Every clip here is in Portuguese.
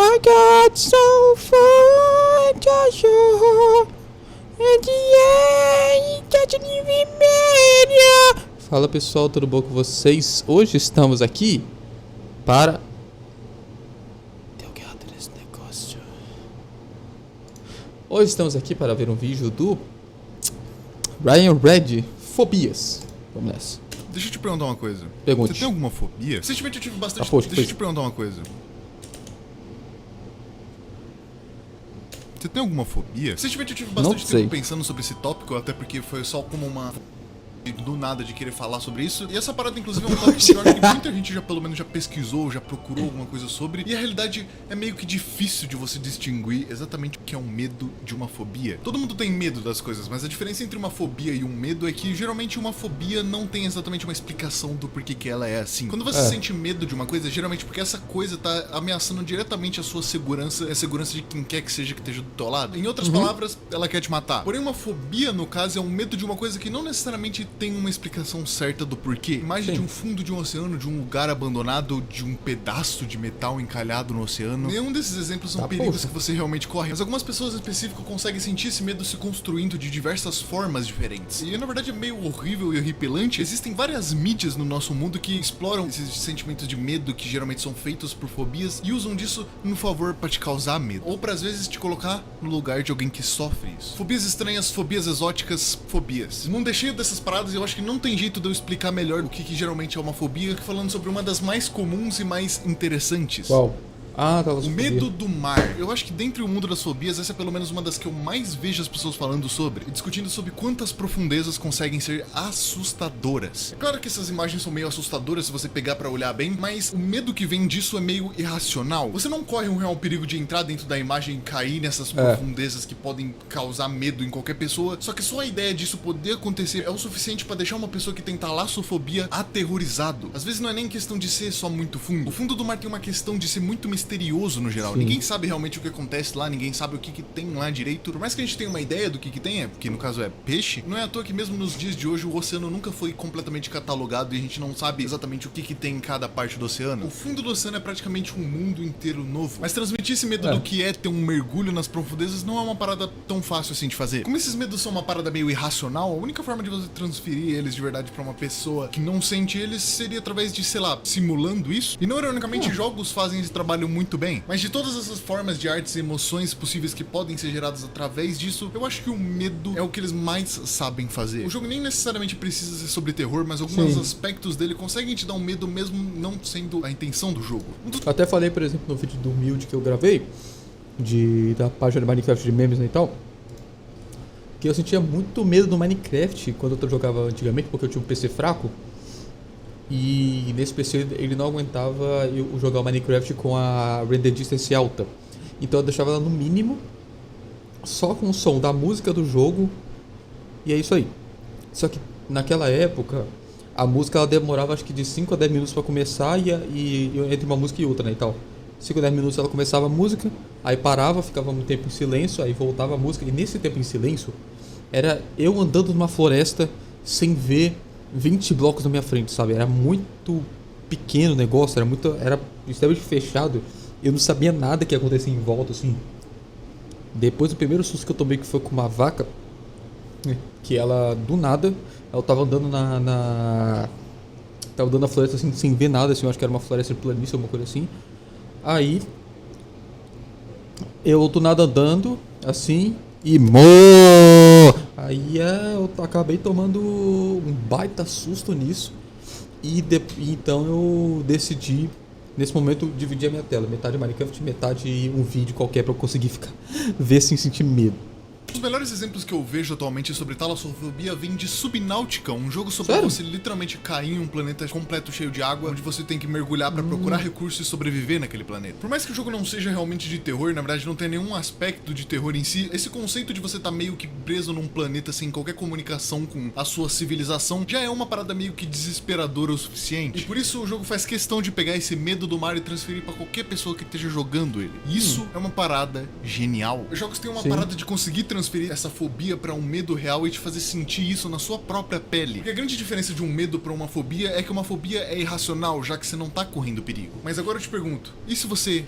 I got so far to show. And yeah, doesn't even matter. Fala pessoal, tudo bom com vocês? Hoje estamos aqui para... Hoje estamos aqui para ver um vídeo do Ryan Red, Fobias. Vamos nessa. Deixa eu te perguntar uma coisa. Pergunte. Você tem alguma fobia? Recentemente eu tive bastante... poxa, Deixa eu te perguntar uma coisa. Você tem alguma fobia? Recentemente eu tive bastante tempo pensando sobre esse tópico, até porque foi só como uma... do nada de querer falar sobre isso. E essa parada, inclusive, é um tópico que eu acho que muita gente já, pelo menos, já pesquisou, já procurou alguma coisa sobre. E a realidade é meio que difícil de você distinguir exatamente o que é um medo de uma fobia. Todo mundo tem medo das coisas, mas a diferença entre uma fobia e um medo é que, geralmente, uma fobia não tem exatamente uma explicação do porquê que ela é assim. Quando você sente medo de uma coisa, geralmente porque essa coisa tá ameaçando diretamente a sua segurança e a segurança de quem quer que seja que esteja do teu lado. Em outras palavras, ela quer te matar. Porém, uma fobia, no caso, é um medo de uma coisa que não necessariamente tem uma explicação certa do porquê. Imagem de um fundo de um oceano, de um lugar abandonado, de um pedaço de metal encalhado no oceano. Nenhum desses exemplos são perigos que você realmente corre, mas algumas pessoas em específico conseguem sentir esse medo se construindo de diversas formas diferentes. E na verdade é meio horrível e horripilante. Existem várias mídias no nosso mundo que exploram esses sentimentos de medo que geralmente são feitos por fobias e usam disso no favor para te causar medo, ou para às vezes te colocar no lugar de alguém que sofre isso. Fobias estranhas, fobias exóticas, fobias. O mundo é cheio dessas paradas e eu acho que não tem jeito de eu explicar melhor o que geralmente é uma fobia que falando sobre uma das mais comuns e mais interessantes. Qual? O medo do mar. Eu acho que dentre o mundo das fobias, essa é pelo menos uma das que eu mais vejo as pessoas falando sobre e discutindo sobre quantas profundezas conseguem ser assustadoras. É claro que essas imagens são meio assustadoras se você pegar pra olhar bem, mas o medo que vem disso é meio irracional. Você não corre um real perigo de entrar dentro da imagem e cair nessas profundezas que podem causar medo em qualquer pessoa, só que só a ideia disso poder acontecer é o suficiente pra deixar uma pessoa que tem talassofobia aterrorizado. Às vezes não é nem questão de ser só muito fundo. O fundo do mar tem uma questão de ser muito misterioso no geral. Sim. Ninguém sabe realmente o que acontece lá, ninguém sabe o que tem lá direito. Por mais que a gente tenha uma ideia do que tem, que no caso é peixe, não é à toa que mesmo nos dias de hoje o oceano nunca foi completamente catalogado e a gente não sabe exatamente o que tem em cada parte do oceano. O fundo do oceano é praticamente um mundo inteiro novo. Mas transmitir esse medo do que é ter um mergulho nas profundezas não é uma parada tão fácil assim de fazer. Como esses medos são uma parada meio irracional, a única forma de você transferir eles de verdade pra uma pessoa que não sente eles seria através de, sei lá, simulando isso. E não ironicamente, jogos fazem esse trabalho muito bem, mas de todas essas formas de artes e emoções possíveis que podem ser geradas através disso, eu acho que o medo é o que eles mais sabem fazer. O jogo nem necessariamente precisa ser sobre terror, mas alguns aspectos dele conseguem te dar um medo mesmo não sendo a intenção do jogo. Eu até falei, por exemplo, no vídeo do Humilde que eu gravei, da página de Minecraft de memes e tal, que eu sentia muito medo do Minecraft quando eu jogava antigamente, porque eu tinha um PC fraco. E nesse PC ele não aguentava eu jogar o Minecraft com a render distance alta. Então eu deixava ela no mínimo, só com o som da música do jogo. E é isso aí. Só que naquela época a música ela demorava acho que de 5 a 10 minutos pra começar e entre uma música e outra, né, e tal. 5 a 10 minutos ela começava a música, aí parava, ficava um tempo em silêncio, aí voltava a música. E nesse tempo em silêncio era eu andando numa floresta sem ver 20 blocos na minha frente, sabe? Era muito pequeno o negócio, era extremamente fechado. Eu não sabia nada que ia acontecer em volta, assim. Depois do primeiro susto que eu tomei, que foi com uma vaca, que ela, do nada, ela tava andando tava andando na floresta, assim, sem ver nada, assim. Eu acho que era uma floresta de planície, alguma coisa assim. Aí, eu do nada andando, assim, e aí eu acabei tomando um baita susto nisso. E então eu decidi, nesse momento, dividir a minha tela. Metade Minecraft, metade um vídeo qualquer pra eu conseguir ver sem sentir medo. Os melhores exemplos que eu vejo atualmente sobre talassofobia vêm de Subnautica, um jogo sobre você literalmente cair em um planeta completo cheio de água, onde você tem que mergulhar pra procurar recursos e sobreviver naquele planeta. Por mais que o jogo não seja realmente de terror, na verdade não tem nenhum aspecto de terror em si, esse conceito de você estar meio que preso num planeta sem qualquer comunicação com a sua civilização já é uma parada meio que desesperadora o suficiente. E por isso o jogo faz questão de pegar esse medo do mar e transferir pra qualquer pessoa que esteja jogando ele. E isso é uma parada genial. Os jogos têm uma parada de conseguir transferir essa fobia pra um medo real e te fazer sentir isso na sua própria pele. Porque a grande diferença de um medo pra uma fobia é que uma fobia é irracional, já que você não tá correndo perigo. Mas agora eu te pergunto, e se você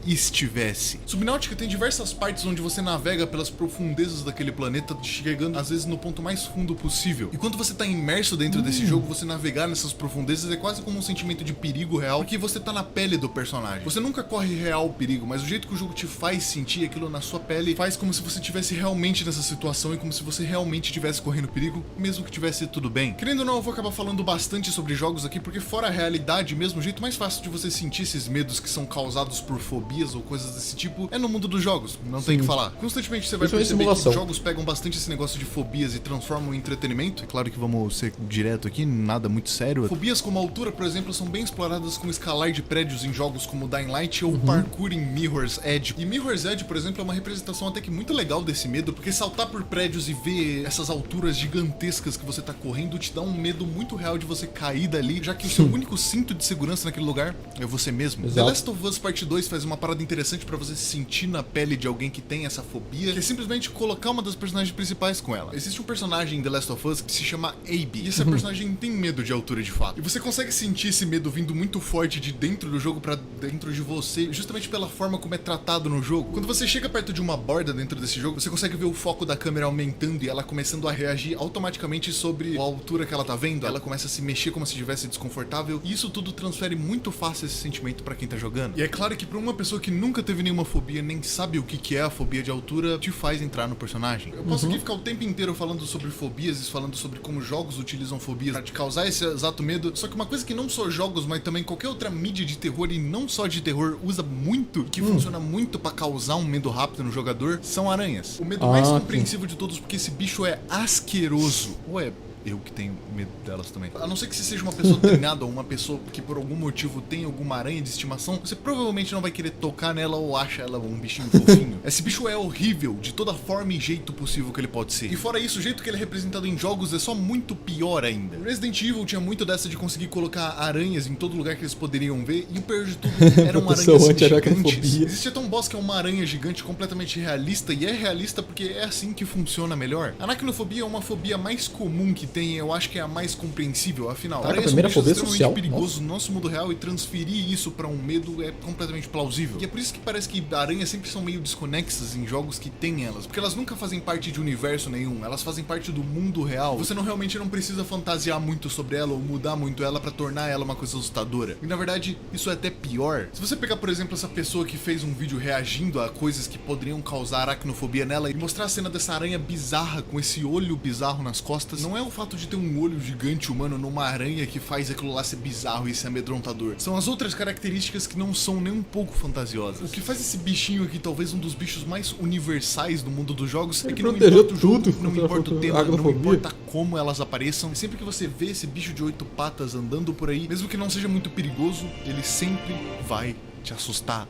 estivesse. Subnáutica tem diversas partes onde você navega pelas profundezas daquele planeta, chegando às vezes no ponto mais fundo possível. E quando você tá imerso dentro desse jogo, você navegar nessas profundezas é quase como um sentimento de perigo real, porque você tá na pele do personagem. Você nunca corre real perigo, mas o jeito que o jogo te faz sentir aquilo na sua pele faz como se você estivesse realmente nessa situação e como se você realmente estivesse correndo perigo, mesmo que tivesse tudo bem. Querendo ou não, eu vou acabar falando bastante sobre jogos aqui, porque fora a realidade mesmo, o jeito mais fácil de você sentir esses medos que são causados por fobias ou coisas desse tipo é no mundo dos jogos, não tem o que falar. Constantemente você vai perceber que jogos pegam bastante esse negócio de fobias e transformam em entretenimento. É claro que vamos ser direto aqui, nada muito sério. Fobias como a altura, por exemplo, são bem exploradas com escalar de prédios em jogos como Dying Light ou parkour em Mirror's Edge. E Mirror's Edge, por exemplo, é uma representação até que muito legal desse medo, porque saltar por prédios e ver essas alturas gigantescas que você tá correndo te dá um medo muito real de você cair dali, já que o seu único cinto de segurança naquele lugar é você mesmo. Exato. The Last of Us Part 2 faz uma parada interessante pra você se sentir na pele de alguém que tem essa fobia, que é simplesmente colocar uma das personagens principais com ela. Existe um personagem em The Last of Us que se chama Abby, e esse personagem tem medo de altura de fato. E você consegue sentir esse medo vindo muito forte de dentro do jogo pra dentro de você, justamente pela forma como é tratado no jogo. Quando você chega perto de uma borda dentro desse jogo, você consegue ver o foco da câmera aumentando e ela começando a reagir automaticamente sobre a altura que ela tá vendo. Ela começa a se mexer como se estivesse desconfortável, e isso tudo transfere muito fácil esse sentimento pra quem tá jogando. E é claro que pra uma pessoa que nunca teve nenhuma fobia, nem sabe o que é a fobia de altura, te faz entrar no personagem. Eu posso aqui ficar o tempo inteiro falando sobre fobias e falando sobre como jogos utilizam fobias pra te causar esse exato medo, só que uma coisa que não só jogos, mas também qualquer outra mídia de terror, e não só de terror, usa muito, que funciona muito pra causar um medo rápido no jogador, são aranhas. O medo mais compreensível de todos, porque esse bicho é asqueroso. Ué, eu que tenho medo delas também. A não ser que você seja uma pessoa treinada ou uma pessoa que por algum motivo tem alguma aranha de estimação, você provavelmente não vai querer tocar nela ou acha ela um bichinho fofinho. Esse bicho é horrível de toda forma e jeito possível que ele pode ser. E fora isso, o jeito que ele é representado em jogos é só muito pior ainda. Resident Evil tinha muito dessa de conseguir colocar aranhas em todo lugar que eles poderiam ver, e o pior de tudo eram aranhas gigantes. Existe até um boss que é uma aranha gigante completamente realista, e é realista porque é assim que funciona melhor. Aracnofobia é uma fobia mais comum que tem, eu acho que é a mais compreensível, afinal. A primeira fobia é extremamente social. perigoso no nosso mundo real, e transferir isso pra um medo é completamente plausível. E é por isso que parece que aranhas sempre são meio desconexas em jogos que tem elas, porque elas nunca fazem parte de universo nenhum, elas fazem parte do mundo real. Você realmente não precisa fantasiar muito sobre ela ou mudar muito ela pra tornar ela uma coisa assustadora. E na verdade, isso é até pior. Se você pegar, por exemplo, essa pessoa que fez um vídeo reagindo a coisas que poderiam causar aracnofobia nela e mostrar a cena dessa aranha bizarra com esse olho bizarro nas costas, não é o fato de ter um olho gigante humano numa aranha que faz aquilo lá ser bizarro e ser amedrontador. São as outras características que não são nem um pouco fantasiosas. O que faz esse bichinho aqui talvez um dos bichos mais universais do mundo dos jogos é que não importa o jogo, não importa o tema, não importa como elas apareçam, e sempre que você vê esse bicho de 8 patas andando por aí, mesmo que não seja muito perigoso, ele sempre vai te assustar.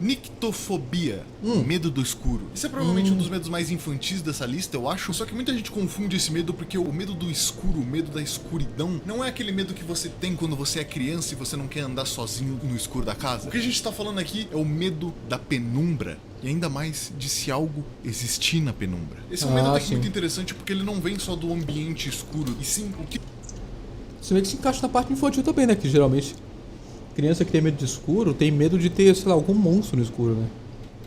Nictofobia, medo do escuro. Esse é provavelmente um dos medos mais infantis dessa lista, eu acho. Só que muita gente confunde esse medo porque o medo do escuro, o medo da escuridão, não é aquele medo que você tem quando você é criança e você não quer andar sozinho no escuro da casa. O que a gente tá falando aqui é o medo da penumbra. E ainda mais de se algo existir na penumbra. Esse é um medo até que muito interessante, porque ele não vem só do ambiente escuro, e sim o que... Isso meio que se encaixa na parte infantil também, né? Que geralmente criança que tem medo de escuro tem medo de ter, sei lá, algum monstro no escuro, né?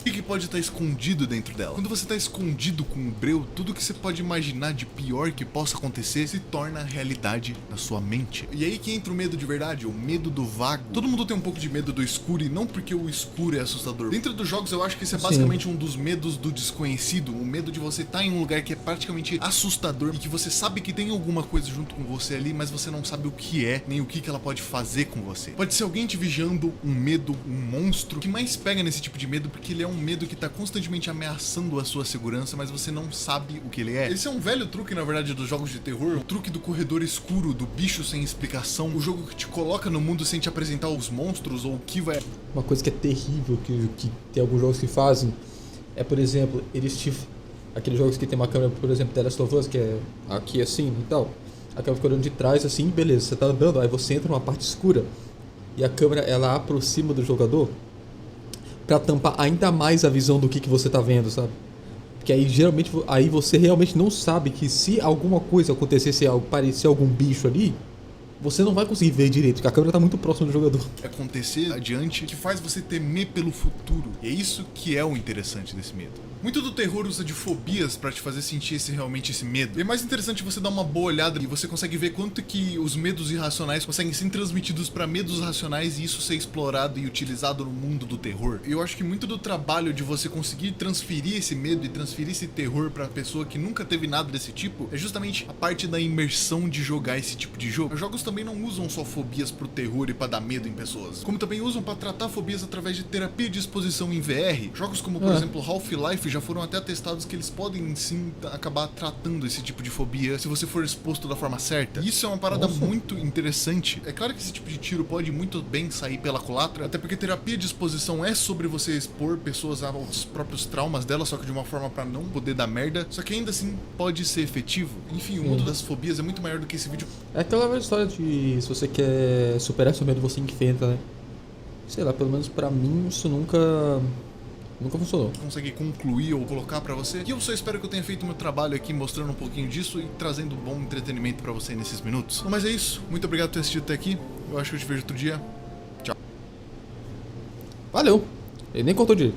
O que pode estar escondido dentro dela? Quando você está escondido com um breu, tudo que você pode imaginar de pior que possa acontecer se torna realidade na sua mente. E aí que entra o medo de verdade, o medo do vago. Todo mundo tem um pouco de medo do escuro, e não porque o escuro é assustador. Dentro dos jogos eu acho que esse é basicamente um dos medos do desconhecido, o medo de você estar em um lugar que é praticamente assustador e que você sabe que tem alguma coisa junto com você ali, mas você não sabe o que é, nem o que ela pode fazer com você. Pode ser alguém te vigiando, um medo, um monstro. O que mais pega nesse tipo de medo, porque ele é um medo que tá constantemente ameaçando a sua segurança, mas você não sabe o que ele é. Esse é um velho truque, na verdade, dos jogos de terror, o truque do corredor escuro, do bicho sem explicação, o jogo que te coloca no mundo sem te apresentar os monstros ou o que vai... Uma coisa que é terrível, que tem alguns jogos que fazem, é, por exemplo, aqueles jogos que tem uma câmera, por exemplo, The Last of Us, que é aqui assim e tal, a câmera fica olhando de trás assim, beleza, você tá andando, aí você entra numa parte escura, e a câmera, ela aproxima do jogador, pra tampar ainda mais a visão do que você tá vendo, sabe? Porque aí geralmente aí você realmente não sabe que se alguma coisa acontecer, se aparecer algum bicho ali, você não vai conseguir ver direito, porque a câmera tá muito próxima do jogador. Acontecer adiante que faz você temer pelo futuro. E é isso que é o interessante desse medo. Muito do terror usa de fobias pra te fazer sentir realmente esse medo. E é mais interessante você dar uma boa olhada e você consegue ver quanto que os medos irracionais conseguem ser transmitidos pra medos racionais e isso ser explorado e utilizado no mundo do terror. E eu acho que muito do trabalho de você conseguir transferir esse medo e transferir esse terror pra pessoa que nunca teve nada desse tipo é justamente a parte da imersão de jogar esse tipo de jogo. Os jogos também não usam só fobias pro terror e pra dar medo em pessoas, como também usam pra tratar fobias através de terapia de exposição em VR. Jogos como, por exemplo, Half-Life já foram até atestados que eles podem sim acabar tratando esse tipo de fobia se você for exposto da forma certa. E isso é uma parada muito interessante. É claro que esse tipo de tiro pode muito bem sair pela culatra, até porque terapia de exposição é sobre você expor pessoas aos próprios traumas delas, só que de uma forma pra não poder dar merda, só que ainda assim pode ser efetivo. Enfim, o mundo das fobias é muito maior do que esse vídeo. É aquela velha história de se você quer superar seu medo, você enfrenta, né? Sei lá, pelo menos pra mim isso nunca funcionou. Consegue concluir ou colocar pra você. E eu só espero que eu tenha feito meu trabalho aqui mostrando um pouquinho disso e trazendo bom entretenimento pra você nesses minutos. Bom, mas é isso. Muito obrigado por ter assistido até aqui. Eu acho que eu te vejo outro dia. Tchau. Valeu! Ele nem contou direito.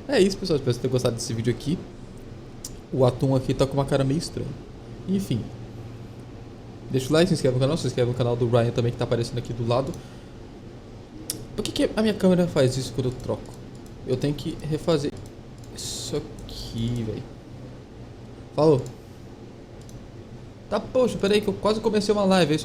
É isso, pessoal. Espero que tenham gostado desse vídeo aqui. O Atum aqui tá com uma cara meio estranha. Enfim. Deixa o like, se inscreve no canal. Se inscreve no canal do Ryan também, que tá aparecendo aqui do lado. Por que a minha câmera faz isso quando eu troco? Eu tenho que refazer isso aqui, velho. Falou. Tá, poxa, peraí que eu quase comecei uma live, é isso aí.